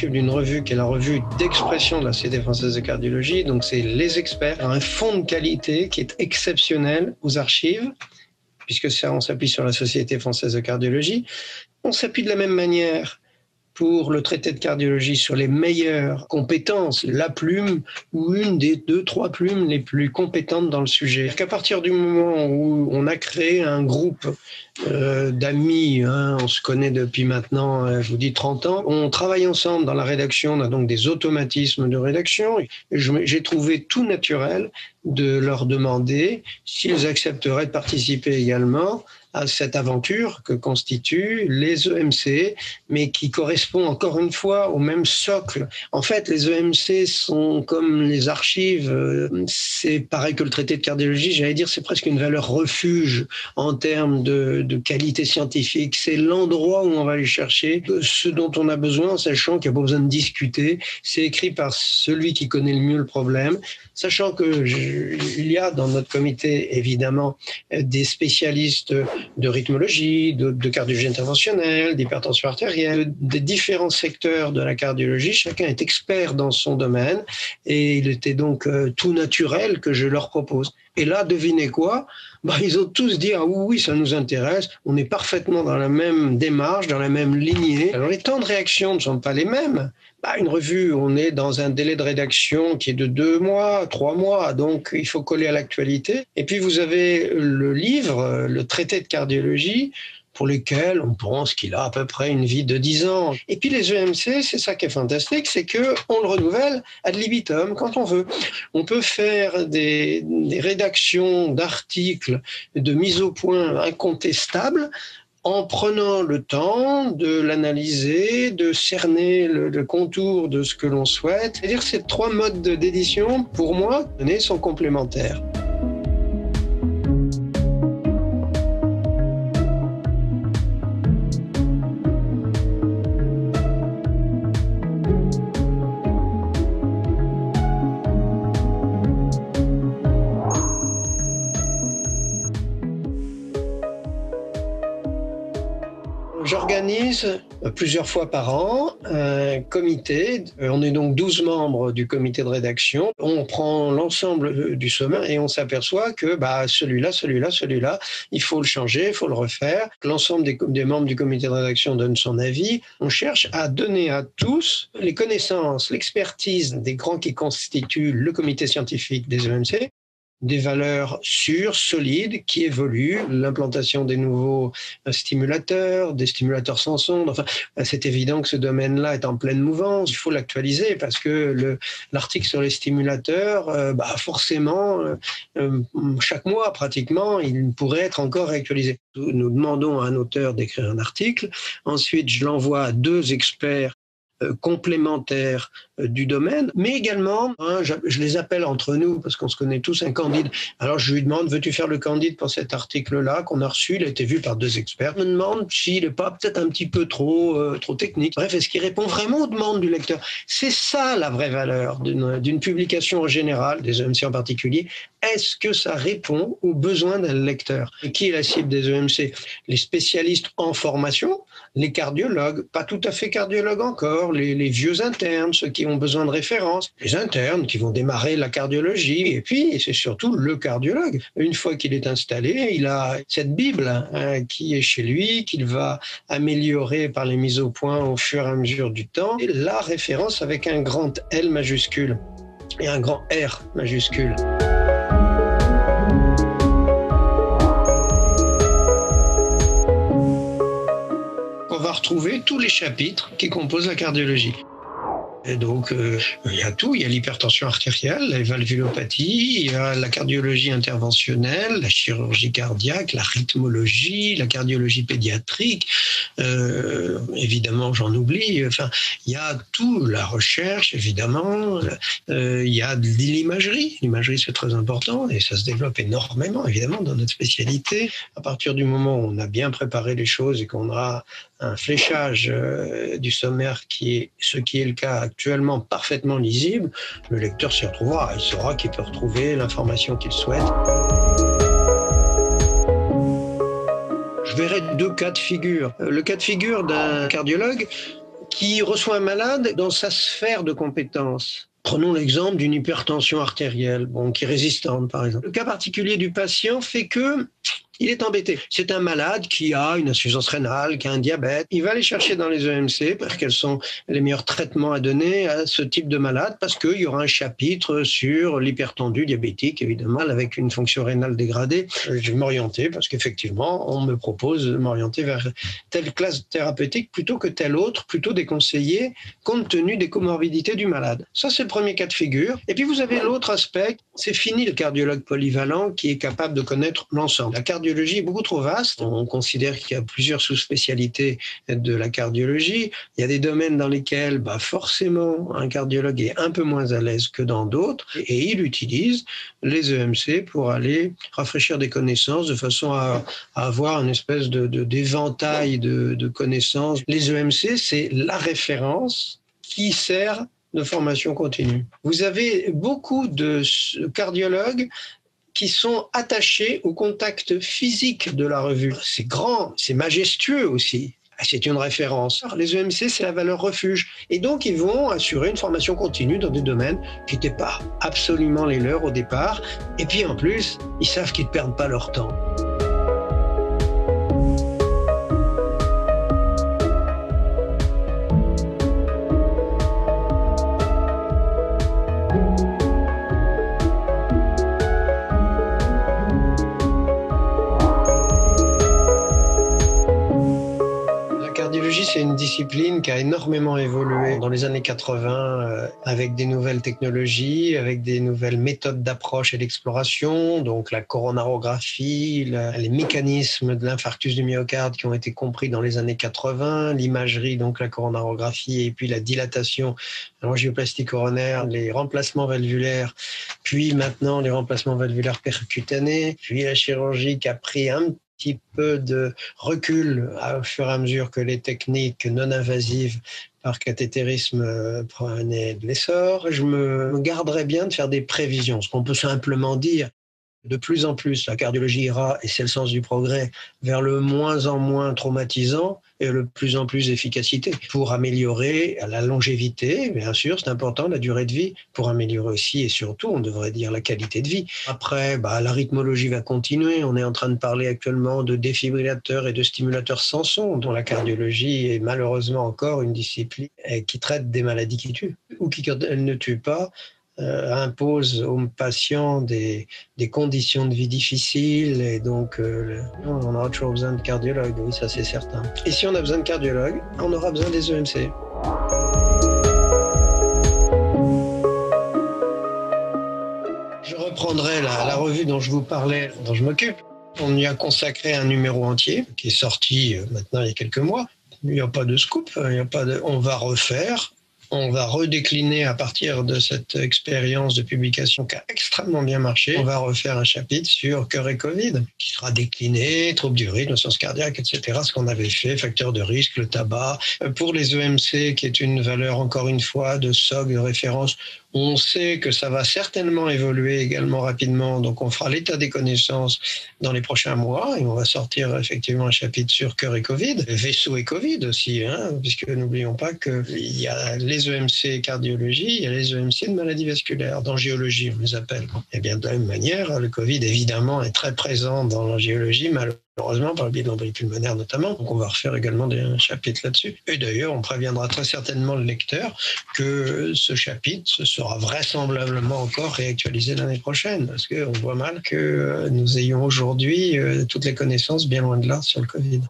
m'occupe d'une revue qui est la revue d'expression de la Société française de cardiologie. Donc, c'est les experts, un fonds de qualité qui est exceptionnel aux archives, puisque ça, on s'appuie sur la Société française de cardiologie. On s'appuie de la même manière pour le traité de cardiologie sur les meilleures compétences, la plume ou une des 2-3 plumes les plus compétentes dans le sujet. Qu'à partir du moment où on a créé un groupe d'amis, on se connaît depuis maintenant, je vous dis 30 ans, on travaille ensemble dans la rédaction, on a donc des automatismes de rédaction. J'ai trouvé tout naturel de leur demander s'ils accepteraient de participer également à cette aventure que constituent les EMC, mais qui correspond encore une fois au même socle. En fait, les EMC sont comme les archives, c'est pareil que le traité de cardiologie, j'allais dire, c'est presque une valeur refuge en termes de qualité scientifique. C'est l'endroit où on va aller chercher ce dont on a besoin, en sachant qu'il n'y a pas besoin de discuter. C'est écrit par celui qui connaît le mieux le problème, sachant qu'il y a dans notre comité, évidemment, des spécialistes de rythmologie, de cardiologie interventionnelle, d'hypertension artérielle, des différents secteurs de la cardiologie. Chacun est expert dans son domaine et il était donc tout naturel que je leur propose. Et là, devinez quoi ? Ils ont tous dit « Ah oui, ça nous intéresse, on est parfaitement dans la même démarche, dans la même lignée. » Alors les temps de réaction ne sont pas les mêmes. Une revue, on est dans un délai de rédaction qui est de 2 mois, 3 mois, donc il faut coller à l'actualité. Et puis vous avez le livre, le traité de cardiologie, pour lesquels on pense qu'il a à peu près une vie de 10 ans. Et puis les EMC, c'est ça qui est fantastique, c'est qu'on le renouvelle ad libitum quand on veut. On peut faire des rédactions d'articles, de mise au point incontestables, en prenant le temps de l'analyser, de cerner le contour de ce que l'on souhaite. C'est-à-dire que ces 3 modes d'édition, pour moi, sont complémentaires. J'organise plusieurs fois par an un comité. On est donc 12 membres du comité de rédaction. On prend l'ensemble du sommaire et on s'aperçoit que celui-là, il faut le changer, il faut le refaire. L'ensemble des membres du comité de rédaction donnent son avis. On cherche à donner à tous les connaissances, l'expertise des grands qui constituent le comité scientifique des EMC, des valeurs sûres, solides, qui évoluent, l'implantation des nouveaux stimulateurs, des stimulateurs sans sonde. Enfin, c'est évident que ce domaine-là est en pleine mouvance. Il faut l'actualiser parce que l'article sur les stimulateurs, forcément, chaque mois pratiquement, il pourrait être encore réactualisé. Nous demandons à un auteur d'écrire un article. Ensuite, je l'envoie à 2 experts complémentaires du domaine, mais également, je les appelle entre nous parce qu'on se connaît tous, un candide. Alors je lui demande, veux-tu faire le candide pour cet article-là qu'on a reçu? Il a été vu par 2 experts. Je me demande s'il n'est pas peut-être un petit peu trop technique. Bref, est-ce qu'il répond vraiment aux demandes du lecteur? C'est ça la vraie valeur d'une publication en général, des EMC en particulier. Est-ce que ça répond aux besoins d'un lecteur? Et qui est la cible des EMC? Les spécialistes en formation, les cardiologues, pas tout à fait cardiologues encore, les vieux internes, ceux qui ont besoin de références, les internes qui vont démarrer la cardiologie, et puis c'est surtout le cardiologue. Une fois qu'il est installé, il a cette Bible qui est chez lui, qu'il va améliorer par les mises au point au fur et à mesure du temps, et la référence avec un grand L majuscule et un grand R majuscule. On va retrouver tous les chapitres qui composent la cardiologie. Et donc, il y a tout. Il y a l'hypertension artérielle, la valvulopathie, il y a la cardiologie interventionnelle, la chirurgie cardiaque, la rythmologie, la cardiologie pédiatrique. Évidemment, j'en oublie. Enfin, il y a tout. La recherche, évidemment. Il y a de l'imagerie. L'imagerie, c'est très important et ça se développe énormément, évidemment, dans notre spécialité. À partir du moment où on a bien préparé les choses et qu'on aura un fléchage du sommaire qui est ce qui est le cas actuellement parfaitement lisible, le lecteur s'y retrouvera. Il saura qu'il peut retrouver l'information qu'il souhaite. Je verrai 2 cas de figure. Le cas de figure d'un cardiologue qui reçoit un malade dans sa sphère de compétences. Prenons l'exemple d'une hypertension artérielle, qui est résistante par exemple. Le cas particulier du patient fait que il est embêté. C'est un malade qui a une insuffisance rénale, qui a un diabète. Il va aller chercher dans les EMC parce quels sont les meilleurs traitements à donner à ce type de malade, parce qu'il y aura un chapitre sur l'hypertendu diabétique, évidemment, avec une fonction rénale dégradée. Je vais m'orienter parce qu'effectivement, on me propose de m'orienter vers telle classe thérapeutique plutôt que telle autre, plutôt déconseillée, compte tenu des comorbidités du malade. Ça, c'est le premier cas de figure. Et puis, vous avez l'autre aspect. C'est fini le cardiologue polyvalent qui est capable de connaître l'ensemble. La cardiologie est beaucoup trop vaste. On considère qu'il y a plusieurs sous-spécialités de la cardiologie. Il y a des domaines dans lesquels, forcément, un cardiologue est un peu moins à l'aise que dans d'autres et il utilise les EMC pour aller rafraîchir des connaissances de façon à avoir une espèce d'éventail de connaissances. Les EMC, c'est la référence qui sert de formation continue. Vous avez beaucoup de cardiologues qui sont attachés au contact physique de la revue. C'est grand, c'est majestueux aussi. C'est une référence. Les EMC, c'est la valeur refuge. Et donc, ils vont assurer une formation continue dans des domaines qui n'étaient pas absolument les leurs au départ. Et puis, en plus, ils savent qu'ils ne perdent pas leur temps. C'est une discipline qui a énormément évolué dans les années 80 avec des nouvelles technologies, avec des nouvelles méthodes d'approche et d'exploration, donc la coronarographie, les mécanismes de l'infarctus du myocarde qui ont été compris dans les années 80, l'imagerie, donc la coronarographie et puis la dilatation, l'angioplastie coronaire, les remplacements valvulaires, puis maintenant les remplacements valvulaires percutanés, puis la chirurgie qui a pris un petit peu de recul au fur et à mesure que les techniques non invasives par cathétérisme prenaient de l'essor. Je me garderais bien de faire des prévisions. Ce qu'on peut simplement dire, de plus en plus, la cardiologie ira, et c'est le sens du progrès, vers le moins en moins traumatisant et le plus en plus efficacité pour améliorer la longévité, bien sûr, c'est important, la durée de vie, pour améliorer aussi et surtout, on devrait dire, la qualité de vie. Après, la rythmologie va continuer. On est en train de parler actuellement de défibrillateurs et de stimulateurs sans son, dont la cardiologie est malheureusement encore une discipline qui traite des maladies qui tuent ou qui, quand elles ne tuent pas, impose aux patients des conditions de vie difficiles et donc on aura toujours besoin de cardiologues, oui, ça c'est certain. Et si on a besoin de cardiologues, on aura besoin des EMC. Je reprendrai la revue dont je vous parlais, dont je m'occupe. On y a consacré un numéro entier qui est sorti maintenant il y a quelques mois. Il n'y a pas de scoop, on va refaire. On va redécliner à partir de cette expérience de publication qui a extrêmement bien marché. On va refaire un chapitre sur cœur et Covid, qui sera décliné, troubles du rythme, sens cardiaque, etc. Ce qu'on avait fait, facteurs de risque, le tabac. Pour les EMC, qui est une valeur, encore une fois, de SOG, de référence, on sait que ça va certainement évoluer également rapidement, donc on fera l'état des connaissances dans les prochains mois et on va sortir effectivement un chapitre sur cœur et Covid, vaisseau et Covid aussi, puisque n'oublions pas qu'il y a les EMC cardiologie, il y a les EMC de maladies vasculaires, d'angiologie on les appelle. Et bien de la même manière, le Covid évidemment est très présent dans l'angiologie, malheureusement par le biais de l'embolie pulmonaire notamment, donc on va refaire également des chapitres là-dessus. Et d'ailleurs, on préviendra très certainement le lecteur que ce chapitre sera vraisemblablement encore réactualisé l'année prochaine, parce qu'on voit mal que nous ayons aujourd'hui toutes les connaissances bien loin de là sur le Covid.